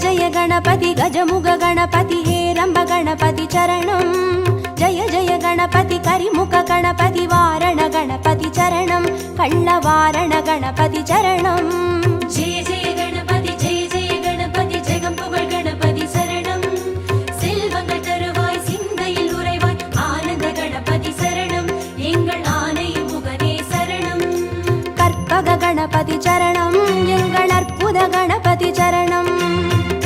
जय गणपति गजमुग गणपति हेरंब गणपति चरणं जय जय गणपति करिमुख गणपति वारण गणपति चरणं कल्लवारण गणपति चरणं जय जय गणपति जगம்புகழ் गणपति शरणं செல்வங்கள் தருவாய் சிந்தையில் உறைவாய் ஆனந்த கணபதி சரணம் எங்கள் ஆனை முகனே சரணம் கற்பக गणपति चरणं எங்கள் அற்புத गणपति चरणं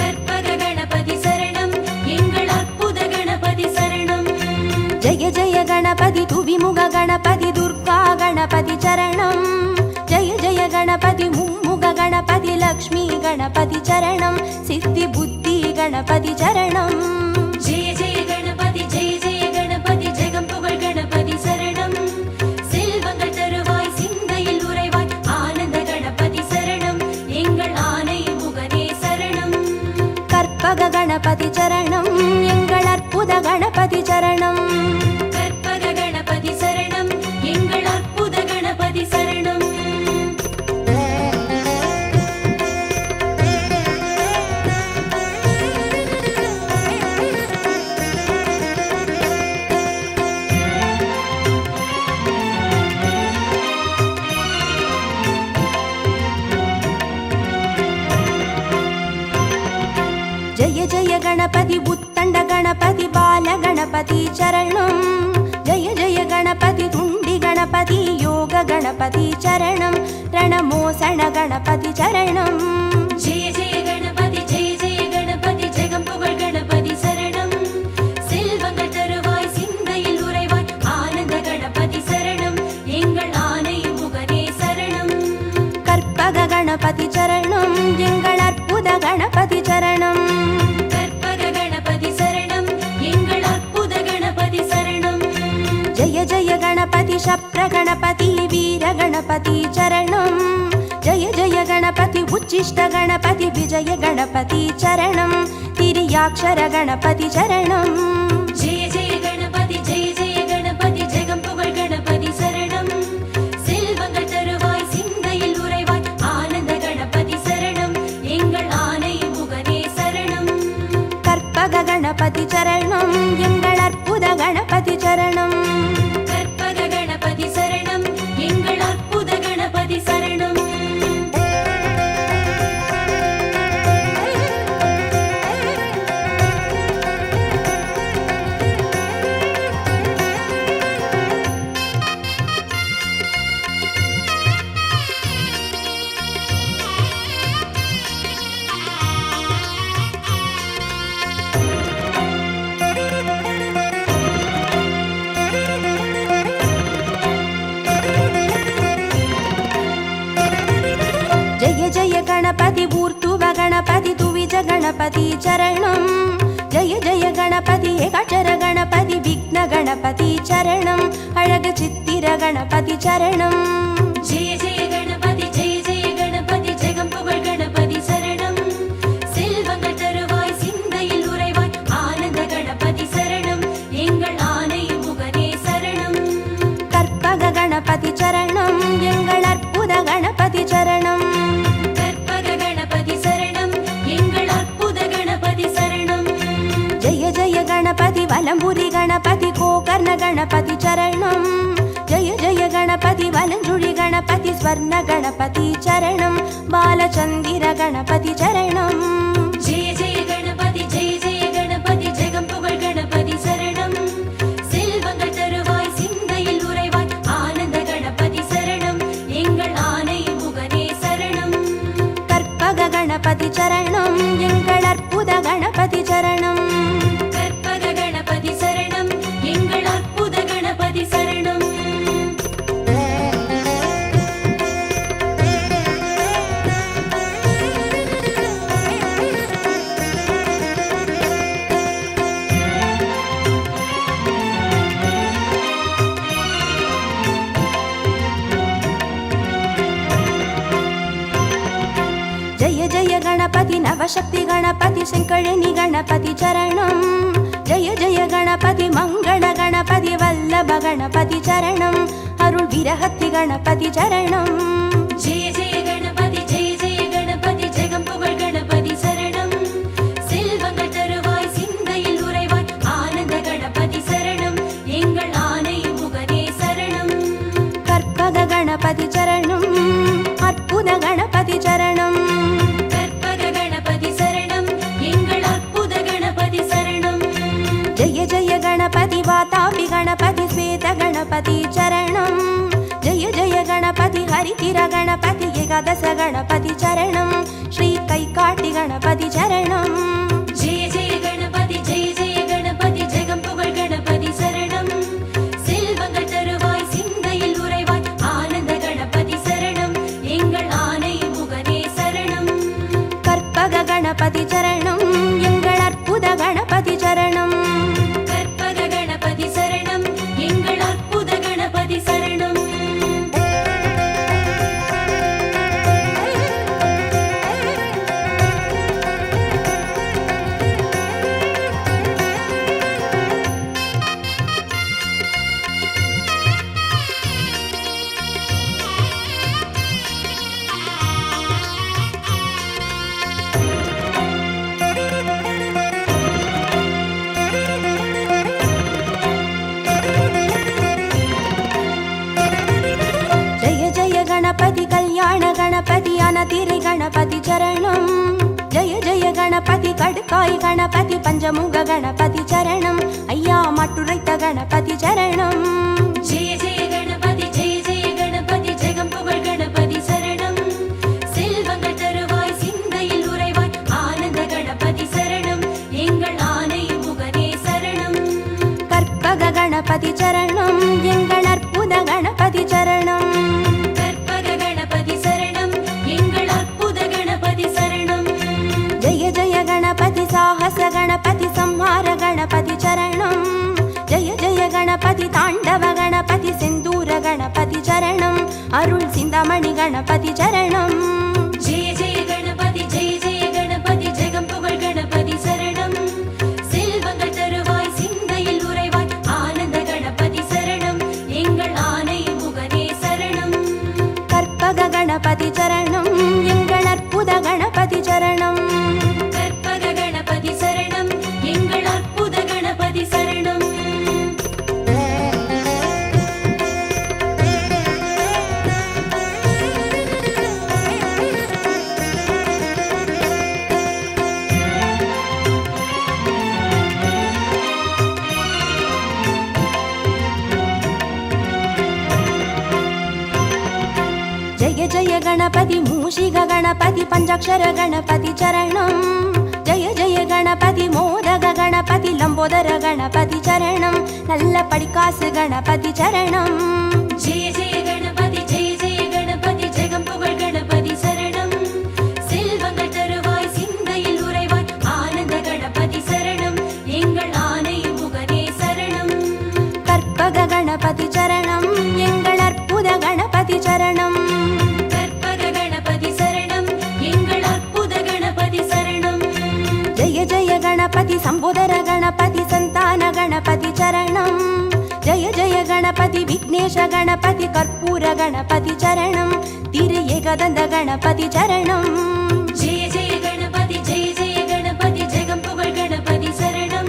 கற்பக गणपति சரணம் எங்கள் அற்புத गणपति சரணம் जय जय गणपति तुविमुग गणपति दुर्गा गणपति चरणं जय जय गणपति मुम्मुग गणपति लक्ष्मी गणपति चरणं सिद्धि बुद्धि गणपति चरणं जय जय गणपति जगம்புகழ் गणपति சரணம் செல்வங்கள் தருவாய் சிந்தையில் உறைவாய் ஆனந்த கணபதி சரணம் எங்கள் ஆனை முகனே சரணம் கற்பக गणपति चरणं எங்கள் அற்புத गणपति चरणं கற்பக गणपति சரணம் எங்கள் அற்புத கணபதி சரணம் जय जय गणपति उत्तंड गणपति बाल गणपति चरणं जय जय गणपति तुंडी गणपति योग गणपति चरणं रणमोसण गणपति चरणं जय जय गणपति जगம்புகழ் गणपति சரணம் செல்வங்கள் தருவாய் சிந்தையில் உறைவாய் ஆனந்த கணபதி சரணம் எங்கள் ஆனை முகனே சரணம் கற்பக गणपति चरणं எங்கள் அற்புத गणपति चरणं கற்பக गणपति சரணம் எங்கள் அற்புத கணபதி சரணம் जय जय गणपति शप्र गणपति वीर गणपति चरणं जय जय गणपति उच्चिष्ट गणपति विजय गणपति चरणं तिर्याक्षर गणपति चरणं जय जय गणपति जगம்புகழ் गणपति சரணம் செல்வங்கள் தருவாய் சிந்தையில் உறைவாய் ஆனந்த கணபதி சரணம் எங்கள் ஆனை முகனே சரணம் கற்பக गणपति चरणं எங்கள் அற்புத गणपति चरणं கற்பக गणपति சரணம் எங்கள் அற்புத கணபதி சரணம் जय जय गणपति ऊर्ध्व गणपति तुविज गणपति चरणं जय जय गणपति एकाक्षर गणपति विघ्न गणपति चरणं अழகு சித்திர गणपति चरणं जय जय गणपति जगம்புகழ் गणपति சரணம் செல்வங்கள் தருவாய் சிந்தையில் உறைவாய் ஆனந்த கணபதி சரணம் எங்கள் ஆனை முகனே சரணம் கற்பக गणपति चरणं எங்கள் அற்புத गणपति चरणं கற்பக गणपति சரணம் எங்கள் அற்புத கணபதி சரணம் जय जय गणपति वलंबुरी गणपति गोकर्ण गणपति चरणं जय जय गणपति वलंजुळि गणपति स्वर्ण गणपति चरणं बालचंदिर गणपति चरणं जय जय गणपति जगம்புகழ் गणपति சரணம் செல்வங்கள் தருவாய் சிந்தையில் உறைவாய் ஆனந்த கணபதி சரணம் எங்கள் ஆனை முகனே சரணம் கற்பக गणपति चरणं எங்கள் அற்புத गणपति चरणं கற்பக गणपति சரணம் எங்கள் அற்புத கணபதி சரணம் जय जय गणपति नवशक्ति गणपति शंकरणी गणपति चरणं जय जय गणपति मंगल गणपति वल्लभ गणपति चरणं अरुள் विरहति गणपति चरणं जय जय गणपति जगம்புகழ் गणपति சரணம் गणपति चरणं जय जय गणपति हरितिर गणपति एकादश गणपति चरणं श्री कैकाटि गणपति चरणं जय जय गणपति जगம்புகழ் गणपति शरणं செல்வங்கள் தருவாய் சிந்தையில் உறைவாய் ஆனந்த கணபதி சரணம் எங்கள் ஆனை முகனே சரணம் கற்பக गणपति चरणं எங்கள் அற்புத गणपति चरणं கற்பக கணபதி சரணம் எங்கள் அற்புத கணபதி சரணம் गणपति कल्याण गणपति अनतिरि गणपति चरणं जय जय गणपति कड़काई गणपति पंचमुग गणपति चरणं अय्या मट्टुरैत गणपति चरणं जय जय गणपति जगம்புகழ் गणपति शरणं செல்வங்கள் தருவாய் சிந்தையில் உறைவாய் ஆனந்த கணபதி சரணம் எங்கள் ஆனை முகனே சரணம் கற்பக गणपति चरणं எங்கள் அற்புத गणपति चरणं जय जय गणपति साहस गणपति संहार गणपति चरणं जय जय गणपति ताण्डव गणपति सिन्दूर गणपति चरणं अरुள் சிந்தாமணி गणपति चरणं जय जय गणपति जगம்புகழ் गणपति शरणं செல்வங்கள் தருவாய் சிந்தையில் உறைவாய் ஆனந்த கணபதி சரணம் எங்கள் ஆனை முகனே சரணம் கற்பக गणपति चरणं எங்கள் அற்புத गणपति चरणं கற்பக கணபதி சரணம் எங்கள் அற்புத கணபதி சரணம் जय जय गणपति मूषिक गणपति पंचाक्षर गणपति चरणं जय जय गणपति मोदक गणपति लंबोदर गणपति चरणं नल्ल पडिकासु गणपति चरणं जय जय गणपति जगம்புகழ் गणपति शरणं செல்வங்கள் தருவாய் சிந்தையில் உறைவாய் ஆனந்த கணபதி சரணம் எங்கள் ஆனை முகனே சரணம் கற்பக गणपति चरणं எங்கள் அற்புத गणपति चरणं கற்பக கணபதி சரணம் எங்கள் அற்புத கணபதி சரணம் जय जय गणपति संबोधर गणपति संतान गणपति चरणं जय जय गणपति विघ्नेश गणपति कर्पूर गणपति चरणं तिरु एकदन्त गणपति चरणं जय जय गणपति जगம்புகழ் गणपति शरणं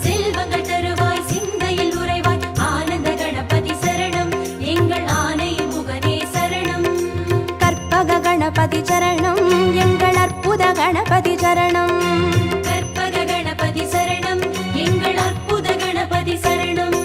செல்வங்கள் தருவாய் சிந்தையில் உறைவாய் ஆனந்த கணபதி சரணம் எங்கள் ஆனை முகனே சரணம் கற்பக गणपति चरणं எங்கள் அற்புத गणपति चरणं கற்பக கணபதி சரணம் எங்கள் அற்புத கணபதி சரணம்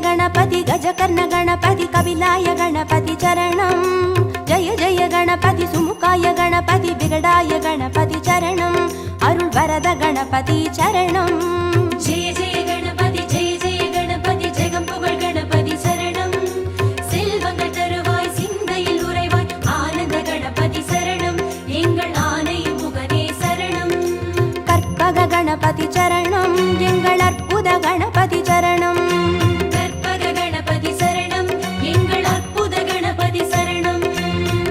गणपति गजकर्ण गणपति कपिलाय गणपति चरणं जय जय गणपति सुमुखाय गणपति विगडाय गणपति चरणं अरुள் वरद गणपति चरणं जय जय गणपति जगம்புகழ் गणपति शरणं செல்வங்கள் தருவாய் சிந்தையில் உறைவாய் ஆனந்த கணபதி சரணம் எங்கள் ஆனை முகனே சரணம் கற்பக गणपति चरणं எங்கள் அற்புத गणपति चरणं கற்பக கணபதி சரணம் எங்கள் அற்புத கணபதி சரணம்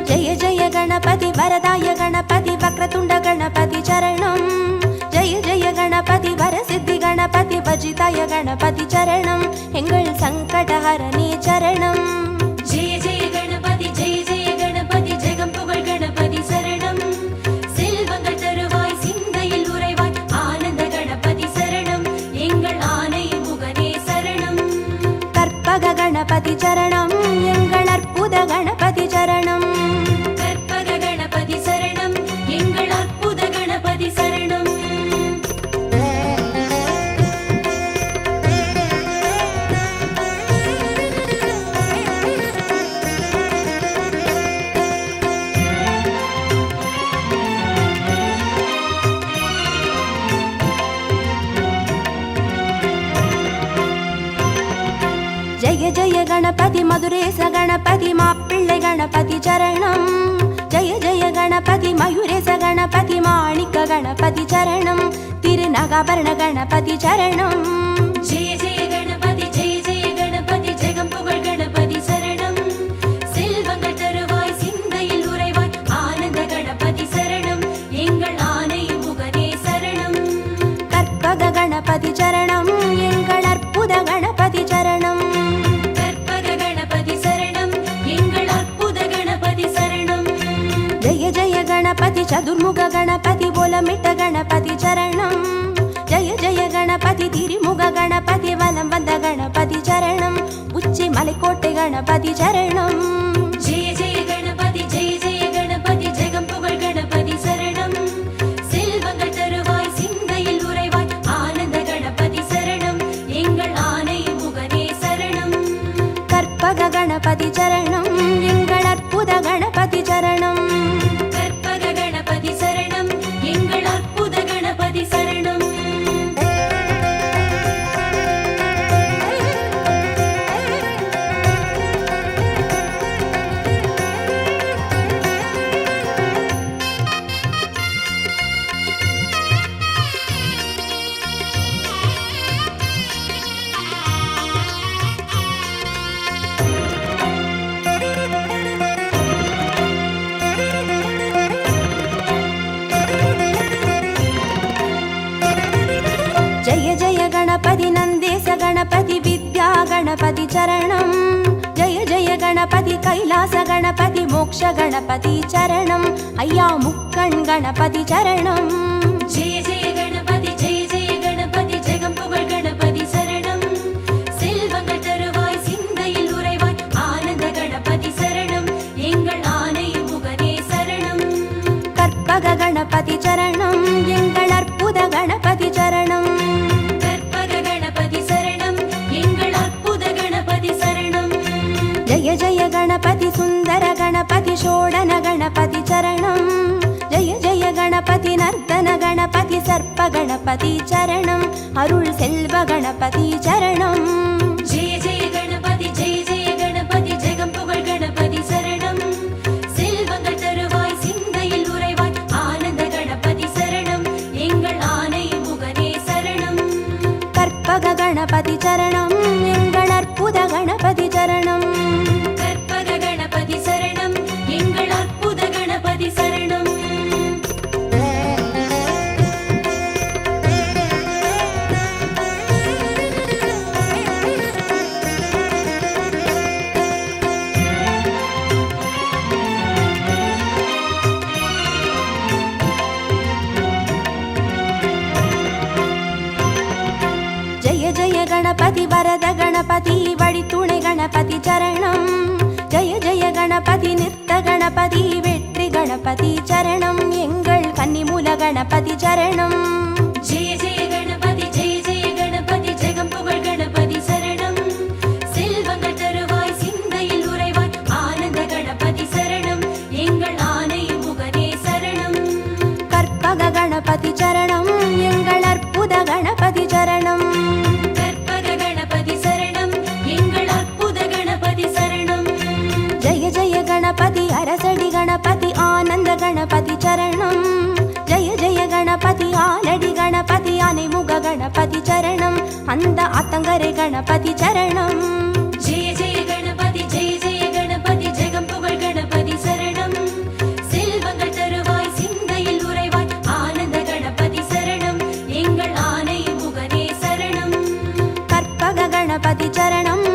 जय जय गणपति वरदाय गणपति वक्रतुण्ड गणपति चरणं जय जय गणपति वरसिद्धि गणपति वजिताय गणपति चरणं எங்கள் சங்கடஹரணே சரணம். ஜெய ஜெய கணபதி ஜெய ஜெய கணபதி ஜெகம் புகழ் கணபதி சரணம். செல்வங்கள் தருவாய் சிந்தையில் உறைவாய் ஆனந்த கணபதி சரணம். எங்கள் ஆனை முகனே சரணம். கற்பக கணபதி சரணம். எங்கள் அற்புத கணபதி சரணம். கற்பக கணபதி சரணம். எங்கள் அற்புத கணபதி சரணம். ஜெய ஜெய கணபதி மதுரேச கணபதி மாப்பிள்ளை கணபதி சரணம். ஜெய ஜெய கணபதி மயூரேச கணபதி மாணிக்க கணபதி சரணம். திருநகாபரண கணபதி சரணம். ஜெய ஜெய கணபதி ஜெய ஜெய கணபதி ஜெகம் புகழ் கணபதி சரணம். செல்வங்கள் தருவாய் சிந்தையில் உறைவாய் ஆனந்த கணபதி சரணம். எங்கள் ஆனை முகனே சரணம். கற்பக கணபதி சரணம். எங்கள் அற்புத கணபதி சரணம். கற்பக கணபதி சரணம். எங்கள் அற்புத கணபதி சரணம். ஜெய ஜெய கணபதி சதுர்முக கணபதி போலமிட்ட கணபதி சரணம். ஜெய ஜெய கணபதி திரிமுக கணபதி வலம் வந்த கணபதி சரணம். உச்சி மலைக்கோட்டை கணபதி சரணம். ஜெய ஜெய கணபதி ஜெய ஜெய கணபதி ஜெகம் புகழ் கணபதி சரணம். செல்வங்கள் தருவாய் சிந்தையில் உறைவாய் ஆனந்த கணபதி சரணம். எங்கள் ஆனை முகனே சரணம். கற்பக கணபதி சரணம். எங்கள் அற்புத கணபதி சரணம். கற்பக கணபதி சரணம். எங்கள் அற்புத கணபதி சரணம். ஜெய ஜெய கணபதி நந்தேச கணபதி வித்யா கணபதி சரணம். ஜெய ஜெய கணபதி கைலாச கணபதி மோக்ஷ கணபதி சரணம். ஐயா முக்கண் கணபதி சரணம். ஜெய ஜெய கணபதி ஜெய ஜெய கணபதி ஜெகம் புகழ் கணபதி சரணம். செல்வங்கள் தருவாய் சிந்தையில் உறைவாய் ஆனந்த கணபதி சரணம். எங்கள் ஆனை முகனே சரணம். கற்பக கணபதி சரணம். எங்கள் அற்புத கணபதி சரணம். கற்பக கணபதி சரணம். எங்கள் அற்புத கணபதி சரணம். ஜெய ஜெய கணபதி சுந்தர கணபதி ஷோடன கணபதி சரணம். ஜெய ஜெய கணபதி நர்த்தன கணபதி சர்ப்ப கணபதி சரணம். அருள் செல்வ கணபதி சரணம். ஜெய ஜெய கணபதி ஜெய ஜெய கணபதி ஜெகம் புகழ் கணபதி சரணம். செல்வங்கள் தருவாய் சிந்தையில் உறைவாய் ஆனந்த கணபதி சரணம். எங்கள் ஆனை முகனே சரணம். கற்பக கணபதி சரணம். எங்கள் அற்புத கணபதி சரணம். கற்பக கணபதி சரணம். எங்கள் அற்புத கணபதி சரணம். ஜெய ஜெய கணபதி வரத கணபதி வழித்துணை கணபதி சரணம். ஜெய ஜெய கணபதி நிறுத்த கணபதி வெற்றி கணபதி சரணம். எங்கள் கன்னிமூல கணபதி சரணம். ஜெய ஜெய கணபதி ஜெய ஜெய கணபதி ஜெகம் புகழ் கணபதி சரணம். செல்வங்கள் தருவாய் சிந்தையில் உறைவாய் ஆனந்த கணபதி சரணம். எங்கள் ஆனை முகனே சரணம். கற்பக கணபதி சரணம். எங்கள் அற்புத கணபதி சரணம். கற்பக கணபதி சரணம். எங்கள் அற்புத கணபதி சரணம். ஜெய ஜெய கணபதி அரசடி கணபதி ஆனந்த கணபதி சரணம். ஜெய ஜெய கணபதி ஆலடி கணபதி அனைமுக கணபதி சரணம். அந்த அத்தங்கரை கணபதி சரணம். ஜெய ஜெய கணபதி ஜெய ஜெய கணபதி ஜெகம் புகழ் கணபதி சரணம். செல்வங்கள் தருவாய் சிந்தையில் உறைவாய் ஆனந்த கணபதி சரணம். எங்கள் ஆனை முகனே சரணம். கற்பக கணபதி சரணம்.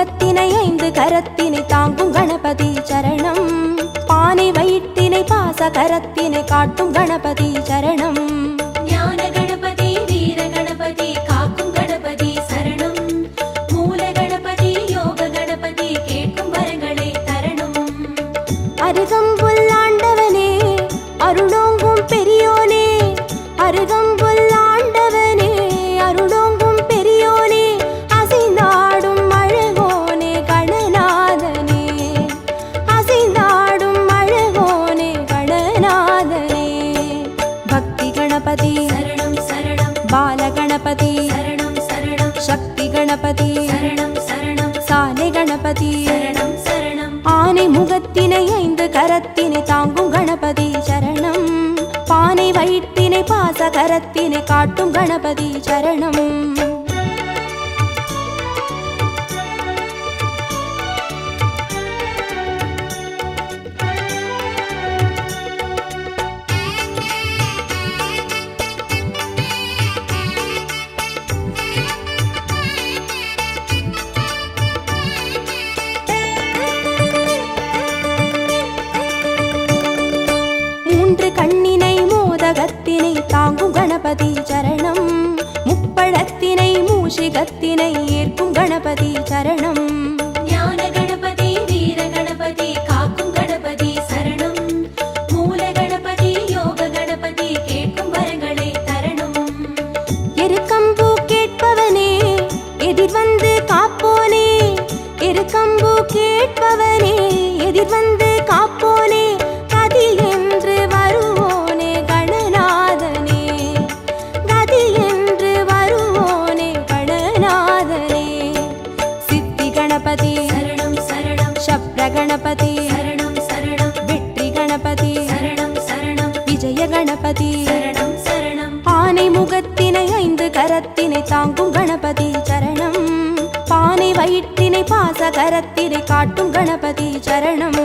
முகத்தினை 5 கரத்தினை தாங்கும் கணபதி சரணம். பானை வயிற்றினை பாச கரத்தினை காட்டும் கணபதி சரணம். ஞான கணபதி வீர கணபதி காக்கும் கணபதி சரணம். மூல கணபதி யோக கணபதி கேட்கும் வரங்களை தரணும். அருகம்புல் ஆண்டவனே அருளோங்கும் பெரியோனே, அருகம்புல் ஆண்டவனே அருளோங்கும் பெரியோனே, அசைந்தாடும் அழகோனே கணநாதனே, அசைந்தாடும் அழகோனே கணநாதனே. பக்தி கணபதி சரணம் சரணம். பால கணபதி சரணம் சரணம். சக்தி கணபதி சரணம் சரணம். சாலை கணபதி சரணம் சரணம். ஆனை முகத்தினை 5 கரத்தினை தாங்கும் கணபதி சரணம். பானை வயிற்றினை பாச கரத்தினை காட்டும் கணபதி சரணம். கண்ணினை மோதகத்தினை தாங்கும் கணபதி சரணம். முப்பழத்தினை மூஷிகத்தினை ஏற்கும் கணபதி சரணம். ஞான கணபதி வீர கணபதி காக்கும் கணபதி சரணம். மூல கணபதி யோக கணபதி கேட்கும் வரங்களை தரணும். எருக்கம்பூ கேட்பவனே எதிர் வந்து காப்போனே, எருக்கம்பூ கேட்பவனே எதிர் வந்து காப்போனே, கதி என்று வருவோனே கணநாதனே, கதி என்று வருவோனே கணநாதனே. சித்தி கணபதி சரணம் சரணம். சப்ர கணபதி சரணம் சரணம். வெற்றி கணபதி சரணம் சரணம். விஜய கணபதி சரணம் சரணம். ஆனை முகத்தினை 5 கரத்தினை தாங்கும் கணபதி சரணம். பானை வயிற்றினை பாச கரத்தினை காட்டும் கணபதி சரணம்.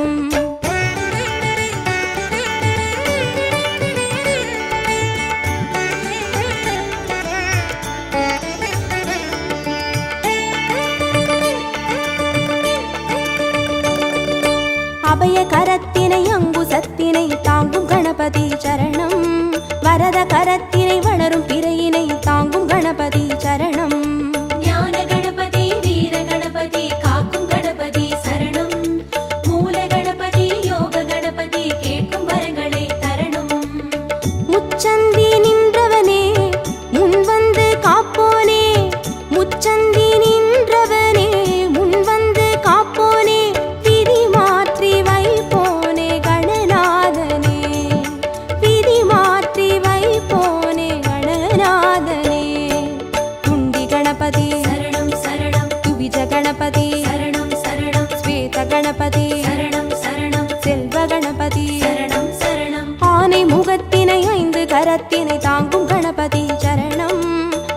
அபய கரத்தினை அங்குசத்தினை தாங்கும் கணபதி சரணம். வரத கரத்தினை வளரும் பிறையினை தாங்கும் கணபதி சரணம். ஞான கணபதி வீர கணபதி காக்கும் கணபதி சரணம். மூல கணபதி யோக கணபதி கேட்கும் வரங்களை தரணும். முச்சந்தி நின்றவனே முன் வந்து காப்போனே, முச்சந்தி நின்றவனே முன் வந்து காப்போனே, விதி மாற்றி வைப்போனே கணநாதனே, விதி மாற்றி வைப்போனே கணநாதனே. துண்டி கணபதி சரணம் சரணம். துவிஜ கணபதி சரணம் சரணம். ஸ்வேத கணபதி சரணம் சரணம். செல்வ கணபதி சரணம் சரணம். ஆனை முகத்தினை 5 கரத்தினை தாங்கும் கணபதி சரணம்.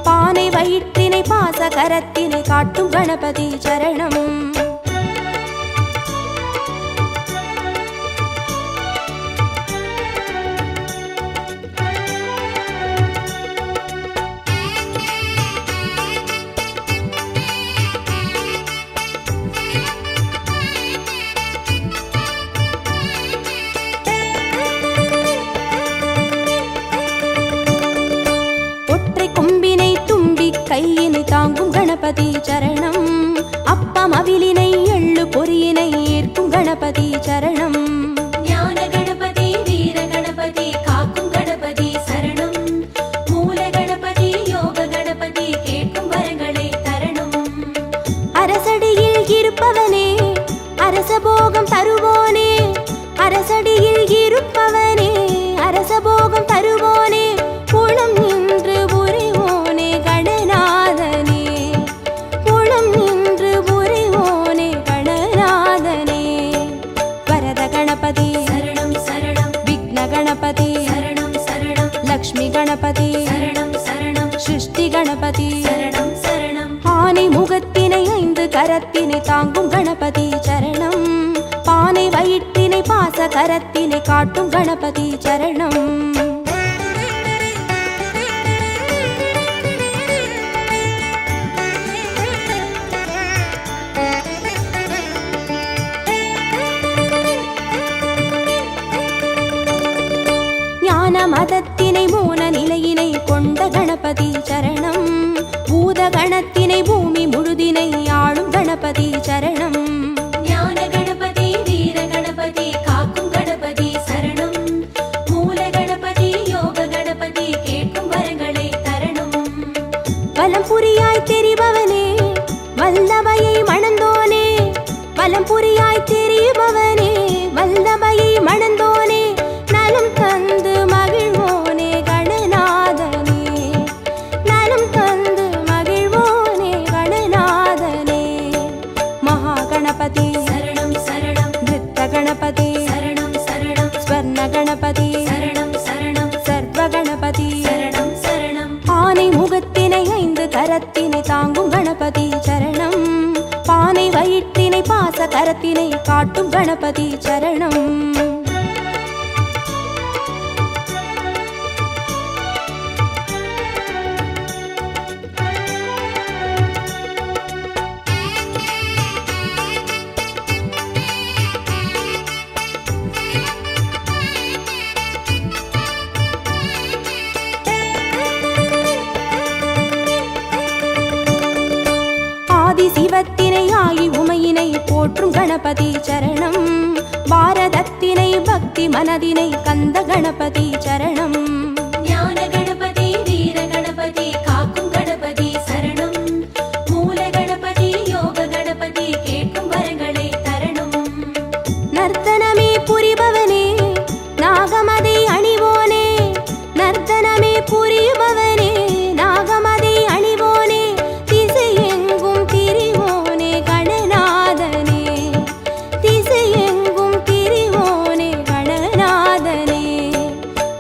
பானை வயிற்றினை பாச கரத்தினை காட்டும் கணபதி சரணம். ஒற்றை கொம்பினை தும்பி கையினை தாங்கும் கணபதி சரணம். அப்பம் அவிலினை எள்ளு பொறியினை ஏற்கும் கணபதி சரணம். ஞான கணபதி வீர கணபதி காக்கும் கணபதி சரணம். மூல கணபதி யோக கணபதி கேட்கும் வரங்களை தரணும். அரசடியில் இருப்பவனே அரசபோகம் தருவோனே, அரசடியில் இருப்பவனே அரசபோகம் தருவோனே, குளம் நின்று புரிவோனே கணநாதனே, குளம் நின்று புரிவோனே கணநாதனே. வரத கணபதி சரணம் சரணம். விக்ன கணபதி சரணம் சரணம். லக்ஷ்மி கணபதி சரணம் சரணம். சிருஷ்டி கணபதி சரணம் சரணம். ஆனை முகத்தினை 5 கரத்தினை தாங்கும் கணபதி சரணம். பானை வயிற்றினை பாச கரத்தினை காட்டும் கணபதி சரணம். மூலகணத்தினை பூமி முழுதினை ஆளும் கணபதி சரணம். ஞான கணபதி வீர கணபதி காக்கும் கணபதி சரணம். மூல கணபதி யோக கணபதி கேட்கும் வரங்களை தரணும். வலம் புரியாய் தெரிபவனே வல்லமையை மணந்தோனே, வலம் புரியாய் தெரிபவனே வல்லமையை மணந்தோனே, நலம் தந்து மகிழ்வோனே கணநாதனே, நலம் தந்து மகிழ்வோனே கணநாதனே. மகா கணபதி சரணம் சரணம் நிருத்த கணபதி சரணம் சரணம் ஸ்வர்ண கணபதி சரணம் சரணம் சர்வ கணபதி சரணம் சரணம். ஆனை முகத்தினை 5 கரத்தினை தாங்கும் கணபதி சரணம். பானை வயிற்றினை பாச கரத்தினை காட்டும் கணபதி சரணம். சிவத்தினை ஆகி உமையினை போற்றும் கணபதி சரணம். பாரதத்தினை பக்தி மனதினை கந்த கணபதி சரணம். ஞான கணபதி வீர கணபதி காக்கும் கணபதி சரணம். மூல கணபதி யோக கணபதி கேட்கும் வரங்களை தரணும். நர்த்தனமே புரிபவனே நாகமதை அணிவோனே, நர்த்தனமே புரிபவனே நாகமதை அணிவோனே, திசையெங்கும் திரிவோனே கணநாதனே, திசையெங்கும் திரிவோனே கணநாதனே.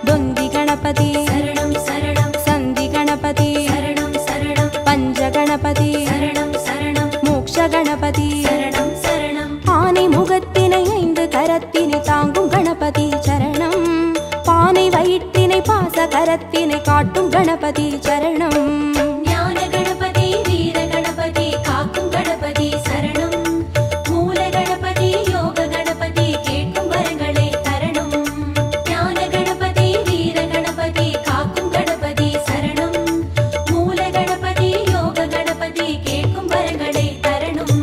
தொந்தி கணபதி சரணம் சரணம் சந்தி கணபதி சரணம் சரணம் பஞ்ச கணபதி சரணம் சரணம் மோக்ஷ கணபதி சரணம் சரணம். ஆனை முகத்தினை 5 கரத்தினை தாங்கும் கணபதி சரணம். பானை வயிற்றினை பாச கரத்தினை காட்டும் கணபதி சரணம். ஞான கணபதி வீர கணபதி காக்கும் கணபதி சரணம். மூல கணபதி யோக கணபதி கேட்கும் வரங்களை தரணும். ஞான கணபதி வீர கணபதி காக்கும் கணபதி சரணம். மூல கணபதி யோக கணபதி கேட்கும் வரங்களை தரணும்.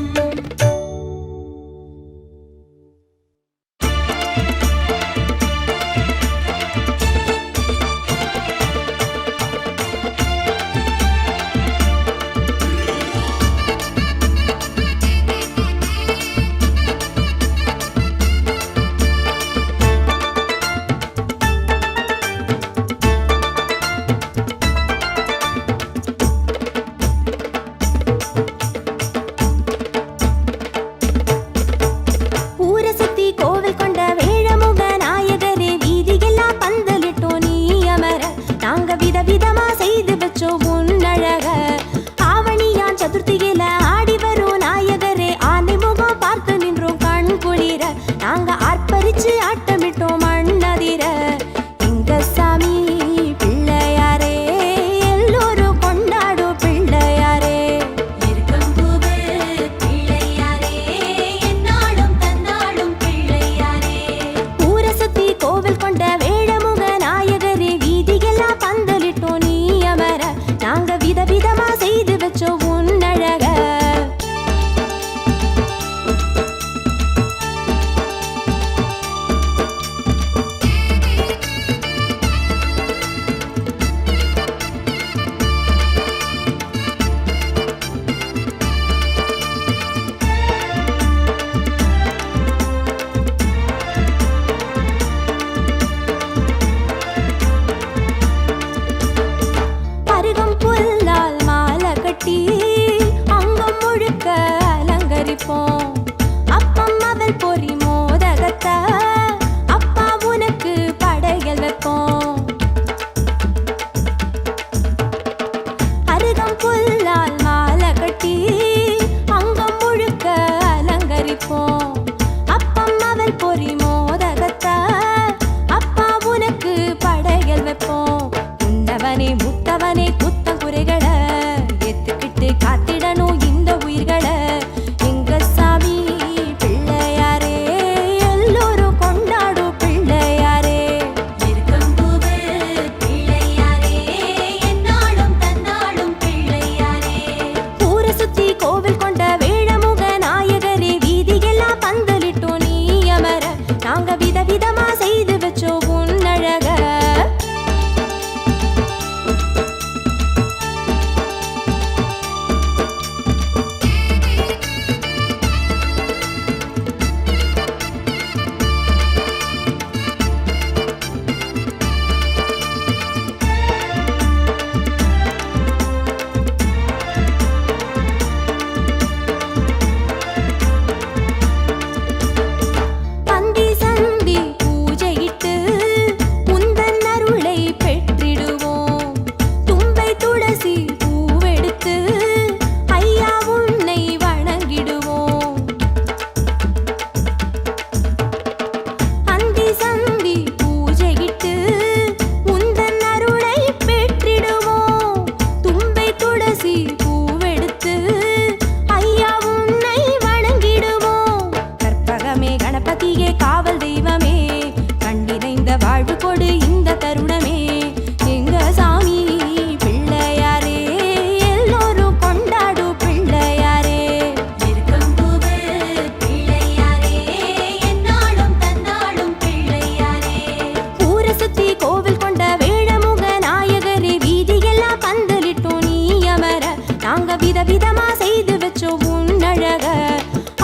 நாங்க விதவிதமா செய்து வச்சோம் உன்னழக.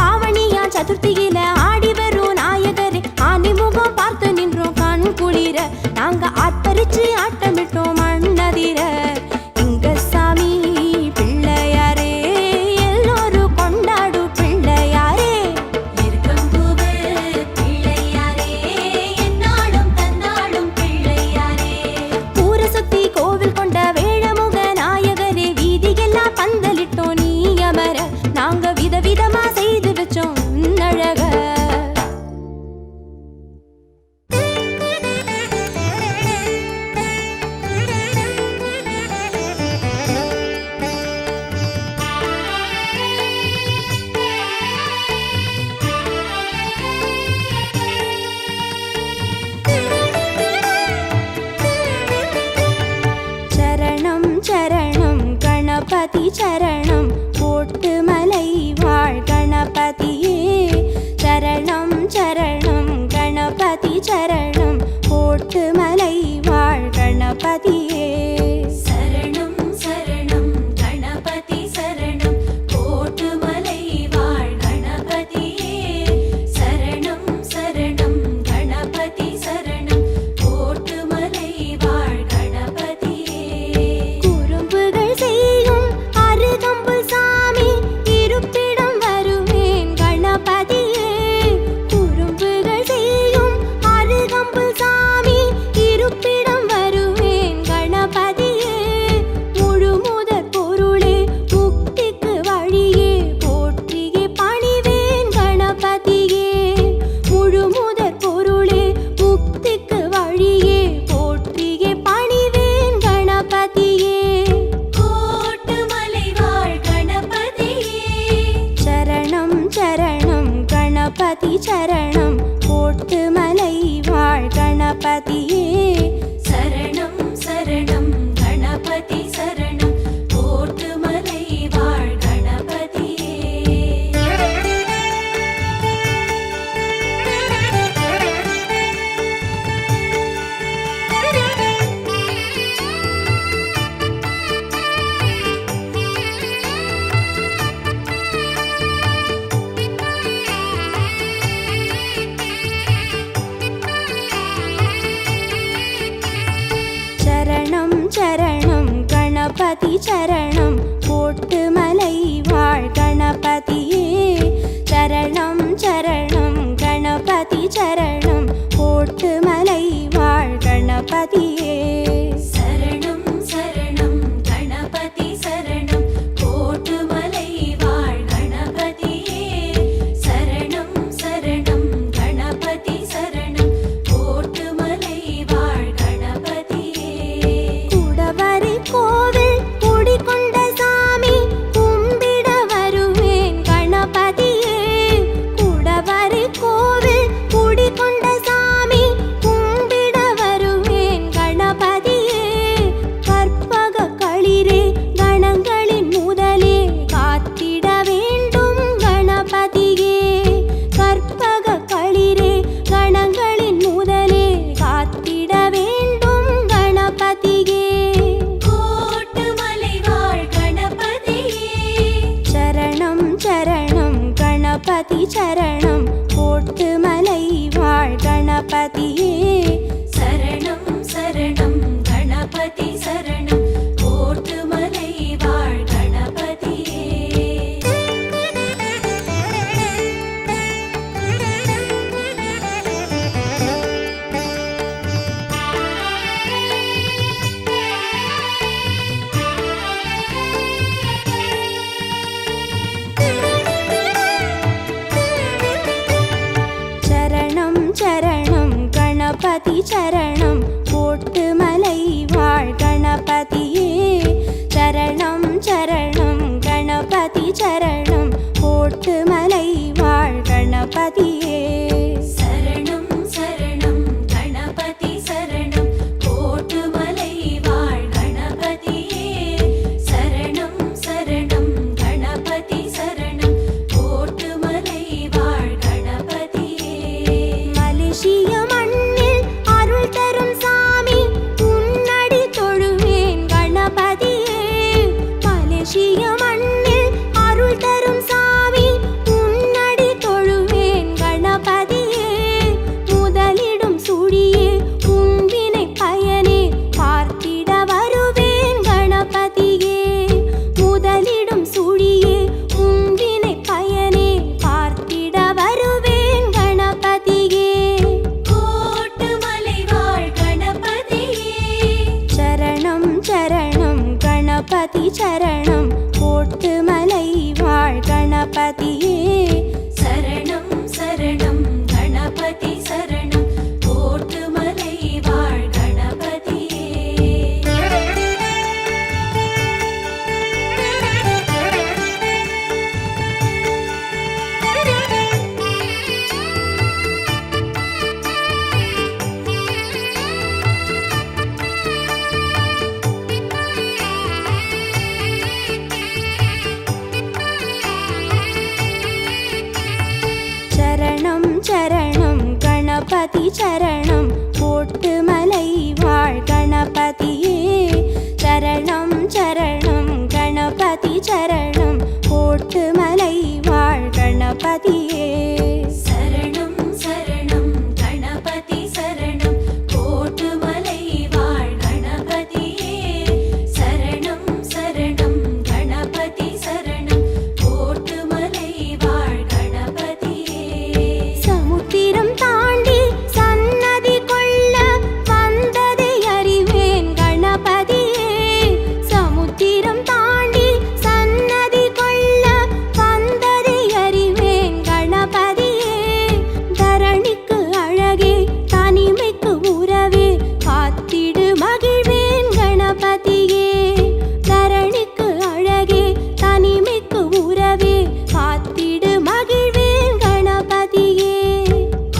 ஆவணியா சதுர்த்தியில ஆடி வரும் நாயகரே, ஆனிமுகம் பார்த்து நின்றோம் கண் குளிர. நாங்க ஆட்பறிச்சு ஆட்டமிட்டோம் மண்ணதிர. இங்க சாமி பிள்ளையாரே, எல்லோரும் கொண்டாடும் பிள்ளையாரே. இருக்கம்பூவு பிள்ளையாரே, என்னாலும் தன்னாலும் பிள்ளையாரே. ஊரை சுத்தி கோவில் கொண்ட வேழமுக நாயகரே, வீதியெல்லாம் பந்தலிட்டோம் நீ அமர. நாங்க விதவிதமா செய்து வச்சோம் உன்னழக. சரணம் சரணம் கணபதி சரணம், போட்டு மலை வாழ் கணபதியே. சரணம் சரணம் கணபதி சரணம், போட்டு மலை வாழ் கணபதியே. சரணம் சரணம் கணபதி சரணம், கோட்டுமலை வாழ் கணபதியே. சரணம் சரணம் கணபதி சரணம், கோட்டுமலை வாழ் கணபதியே. குறும்புகள் செய்யும் அருகம்பு சாமி, இருப்பிடம் வருவேன் கணபதியே. குறும்புகள் செய்யும் அருகம்பு சாமி, இருப்பிடம் வருவேன் கணபதியே. முழுமுதற் பொருளே முக்திக்கு வழியே, போற்றியே பணிவேன் கணபதியே. முழுமுதற் பொருளே முக்திக்கு வழியே, போற்றியே பணிவேன் கணபதியே. கோட்டுமலை வாழ் கணபதியே. சரணம் சரணம் கணபதி சரணம், போட்டு மலை வாழ் கணபதியே. சரணம் சரணம் கணபதி சரணம், கோட்டுமலை வாழ் கணபதியே. சரணம் சரணம் கணபதி சரணம், போட்டு மலை வாழ் கணபதியே. சரணம் சரணம் கணபதி சரணம், போட்டு மலை வாழ் கணபதியே. சரணம் சரணம் கணபதி சரணம், கோட்டுமலை வாழ் கணபதியே. சரணம் சரணம் கணபதி சரணம், கோட்டுமலை வாழ் கணபதியே. குடவரை கோவில் குடிகொண்ட சாமி, கும்பிட வருவேன் கணபதியே. குடவரை கோவில் குடிகொண்ட சாமி, கும்பிட வருவேன் கணபதியே. கற்பக களிரே கணங்களின் முதலே, காத்திட வேண்டும் கணபதியே. கற்பக களிரே கணங்களின் முதலே, காத்திட வேண்டும் கணபதியே. கோட்டுமலை வாழ் கணபதியே. சரணம் சரணம் கணபதி சரணம், போட்டு மலை வாழ் கணபதியே. சரணம் சரணம் கணபதி சரணம், கோட்டுமலை வாழ் கணபதியே. சரணம் சரணம் கணபதி சரணம், போட்டு மலை வாழ் கணபதியே. சரணம் சரணம் கணபதி சரணம், போட்டு மலை வாழ் கணபதியே. சரணம் சரணம் கணபதி சரணம், கோட்டுமலை வாழ் கணபதியே. சரணம் சரணம் கணபதி சரணம், கோட்டுமலை வாழ் கணபதியே. மலேசிய மண்ணில் அருள் சரணம் கோட்டுமலை வாழ் கணபதியே சரணம் சரணம் கணபதி சரணம் கோட்டுமலை வாழ் கணபதியே சரணம் சரணம் கணபதி சரணம் கோட்டுமலை வாழ் கணபதியே சரணம் சரணம் கணபதி சரணம் கோட்டுமலை வாழ் கணபதியே சரணம் சரணம் கணபதி சரணம் கோட்டுமலை வாழ் கணபதியே சரணம் சரணம் கணபதி சரணம் கோட்டுமலை வாழ் கணபதியே சமுத்திரம் தாண்டி சன்னதி கொள்ள வந்ததை அறிவேன் கணபதியே சமுத்திரம் தாண்டி சன்னதி கொள்ள வந்ததை அறிவேன் கணபதியே தரணிக்கு அழகே தனிமைக்கு உறவே காத்திடு மகிழ்வேன் கணபதியே தரணிக்கு அழகே தனிமைக்கு உறவே காத்திடு மகிழ்வேன் கணபதியே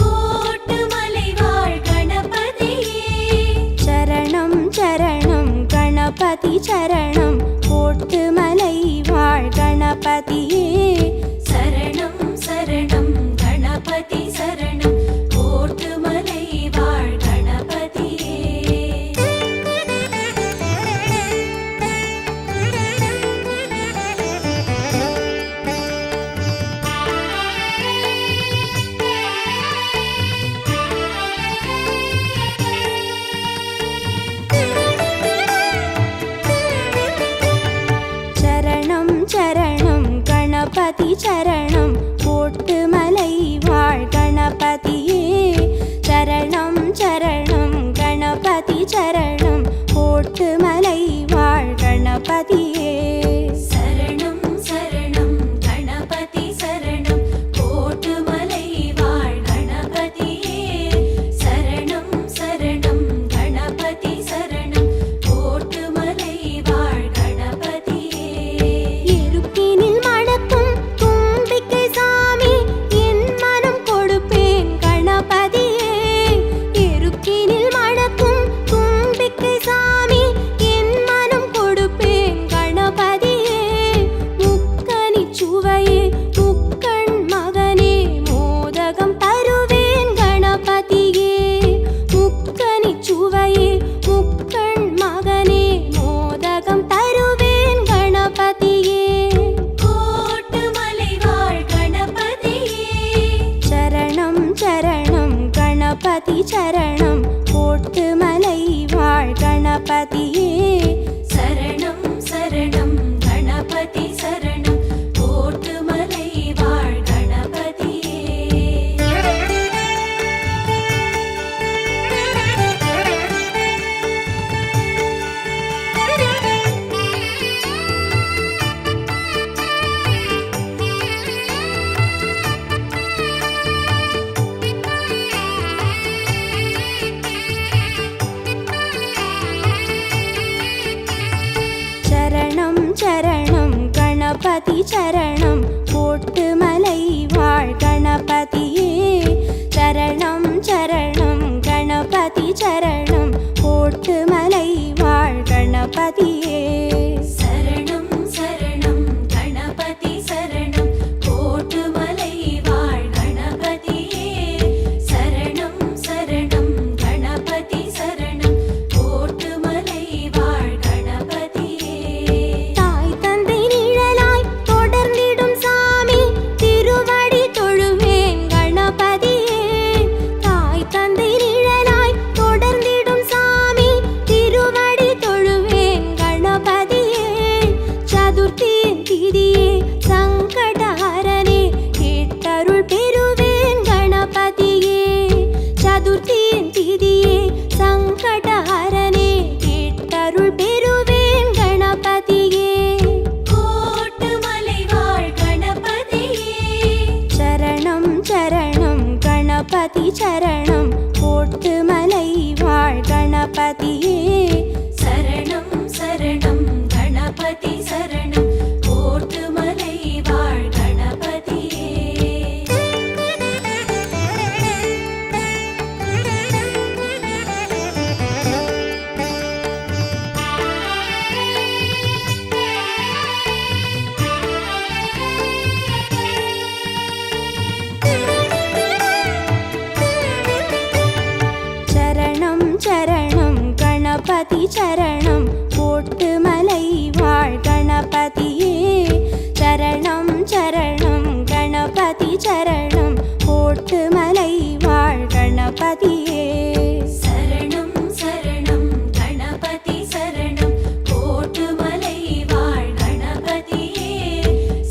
கோட்டுமலை வாழ் கணபதியே சரணம் சரணம் கணபதி சரணம் கோட்டுமலை வாழ் கணபதியே சரணம் சரணம் கணபதி சரணம் கோட்டுமலை வாழ் கணபதியே சரணம் சரணம் கணபதி சரணம் கோட்டுமலை வாழ் கணபதியே சரணம் சரணம் கணபதி சரணம் கோட்டுமலை வாழ் கணபதியே சரணம் சரணம் கணபதி சரணம் கோட்டுமலை வாழ் கணபதியே சரணம் சரணம் கணபதி சரணம் கோட்டுமலை வாழ் கணபதியே இருக்கினில் மணக்கும் தும்பிக்கை சாமி என் மனம் கொடுப்பேன் கணபதியே இருக்கினில் மணக்கும் தும்பிக்கை சாமி என் மனம் கொடுப்பேன் கணபதியே முக்கனி சுவையே முக்கண் மகனே மோதகம் தருவேன் கணபதியே முக்கனி சுவையே முக்கண் மகனே மோதகம் தருவேன் கணபதியே கோட்டுமலை வாழ் கணபதியே சரணம் சரணம் கணபதி சரணம் கோட்டுமலை வாழ் கணபதியே சரணம் சரணம் கணபதி சரணம் கோட்டுமலை வாழ் கணபதியே சரணம் சரணம் கணபதி சரணம் கோட்டுமலை வாழ் கணபதியே சரணம் சரணம் கணபதி சரணம் கோட்டுமலை வாழ் கணபதியே சரணம் சரணம் கணபதி சரணம் கோட்டுமலை வாழ் கணபதியே சரணம் சரணம் கணபதி சரணம் கோட்டுமலை வாழ் கணபதியே தாய் தந்தை நிழலாய் தொடர்ந்திடும் சாமி திருவடி தொழுவேன் கணபதி சரணம் கோட்டு மலை வாழ் கணபதியே சரணம் சரணம் கணபதி சரணம் கோட்டு மலை வாழ் கணபதியே சரணம் சரணம் கணபதி சரணம் கோட்டு மலை வாழ் கணபதியே சரணம் சரணம் கணபதி சரணம் கோட்டு மலை வாழ் கணபதியே சரணம் சரணம் கணபதி சரணம் கோட்டு மலை வாழ் கணபதியே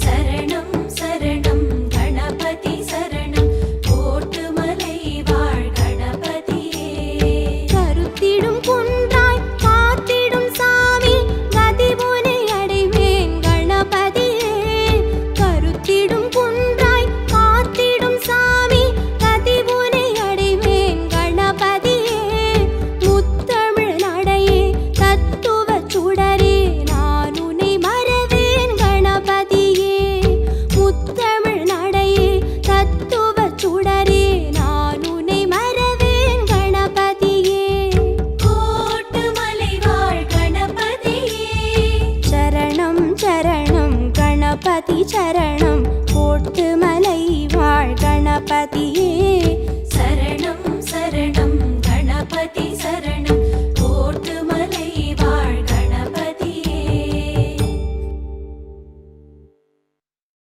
சரணம் சரணம் கணபதி சரணம் கோட்டு மலை வாழ் கணபதியே கருத்திடும் குன்றாய் காத்திடும் சாமி கதிபுனை அடைவேன் கணபதியே கருத்திடும் குன்றாய் காத்திடும் சாமி கதிபுனை அடைவேன் கணபதியே முத்தமிழ் நடையே தத்துவ சுடரே நான் உன்னை மறவேன் கணபதியே முத்தமிழ் நடையே தத்துவ சுடரே நான் உன்னை மறவேன் கணபதியே கோட்டு மலை வாழ் கணபதியே சரணம் சரணம் கணபதி சரணம் கோட்டு மலை வாழ் கணபதியே